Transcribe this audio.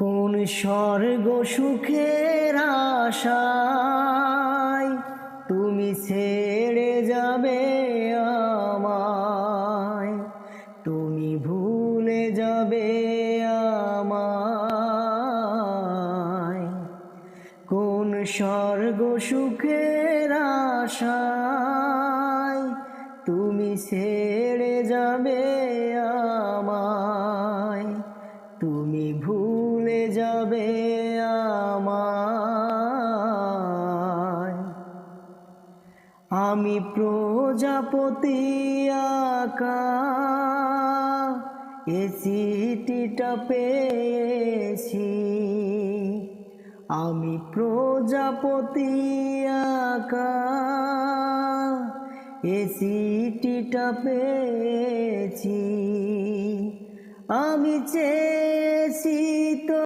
কোন স্বর্গ সুখের আশায় তুমি ছেড়ে যাবে আমায়, তুমি ভুলে যাবে আমায়। কোন স্বর্গ সুখের আশায় তুমি ছেড়ে যাবে আমায়, তুমি ভুলে যাবে আমায়। আমি প্রজাপতি আঁকা এ চিঠিটা পেয়েছি, আমি প্রজাপতি আঁকা এ চিঠিটা পেয়েছি। আমি চেয়েছি তো